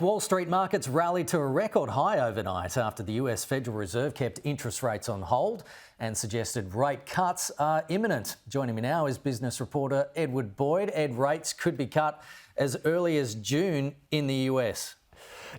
Wall Street markets rallied to a record high overnight after the US Federal Reserve kept interest rates on hold and suggested rate cuts are imminent. Joining me now is business reporter Edward Boyd. Ed, rates could be cut as early as June in the US.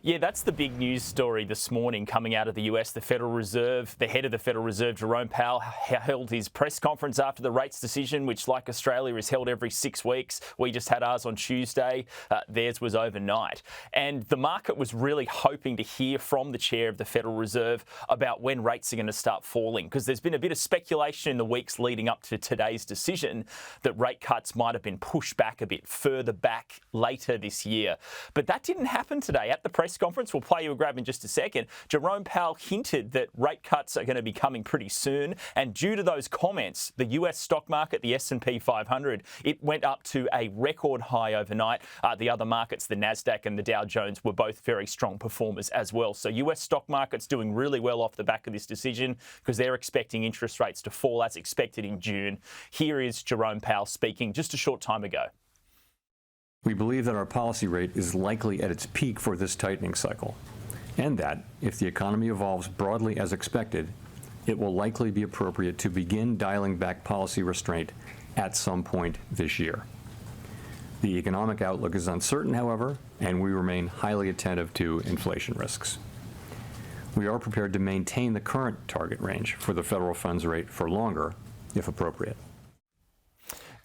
Yeah, that's the big news story this morning coming out of the US. The Federal Reserve, the head of the Federal Reserve, Jerome Powell, held his press conference after the rates decision, which, like Australia, is held every 6 weeks. We just had ours on Tuesday. Theirs was overnight. And the market was really hoping to hear from the chair of the Federal Reserve about when rates are going to start falling, because there's been a bit of speculation in the weeks leading up to today's decision that rate cuts might have been pushed back a bit further back later this year. But that didn't happen today. At the press conference, we'll play you a grab in just a second, Jerome Powell hinted that rate cuts are going to be coming pretty soon, and due to those comments, the US stock market, the S&P 500, it went up to a record high overnight. The other markets, the Nasdaq and the Dow Jones, were both very strong performers as well. So US stock market's doing really well off the back of this decision because they're expecting interest rates to fall as expected in June. Here is Jerome Powell speaking just a short time ago. We believe that our policy rate is likely at its peak for this tightening cycle, and that, if the economy evolves broadly as expected, it will likely be appropriate to begin dialing back policy restraint at some point this year. The economic outlook is uncertain, however, and we remain highly attentive to inflation risks. We are prepared to maintain the current target range for the federal funds rate for longer, if appropriate.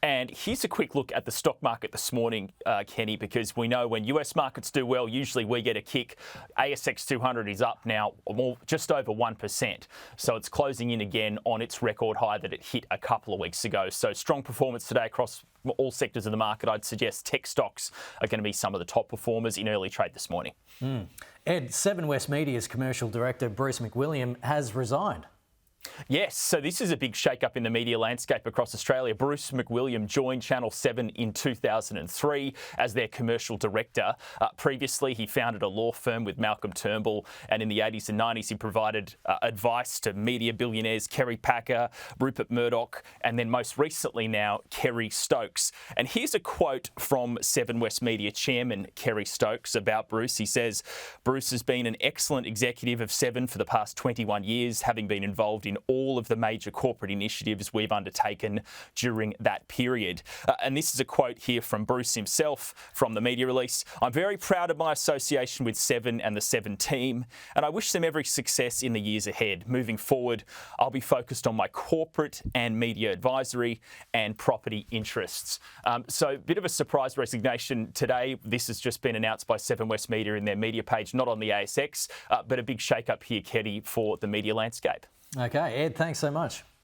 And here's a quick look at the stock market this morning, Kenny, because we know when US markets do well, usually we get a kick. ASX 200 is up now just over 1%. So it's closing in again on its record high that it hit a couple of weeks ago. So strong performance today across all sectors of the market. I'd suggest tech stocks are going to be some of the top performers in early trade this morning. Ed, Seven West Media's commercial director, Bruce McWilliam, has resigned. Yes, so this is a big shake-up in the media landscape across Australia. Bruce McWilliam joined Channel 7 in 2003 as their commercial director. Previously, he founded a law firm with Malcolm Turnbull, and in the 80s and 90s, he provided advice to media billionaires Kerry Packer, Rupert Murdoch, and then most recently now, Kerry Stokes. And here's a quote from Seven West Media chairman Kerry Stokes about Bruce. He says, "Bruce has been an excellent executive of Seven for the past 21 years, having been involved in all of the major corporate initiatives we've undertaken during that period." And this is a quote here from Bruce himself from the media release. "I'm very proud of my association with Seven and the Seven team, and I wish them every success in the years ahead. Moving forward, I'll be focused on my corporate and media advisory and property interests." So a bit of a surprise resignation today. This has just been announced by Seven West Media in their media page, not on the ASX, but a big shake-up here, Keddy, for the media landscape. Okay, Ed, thanks so much.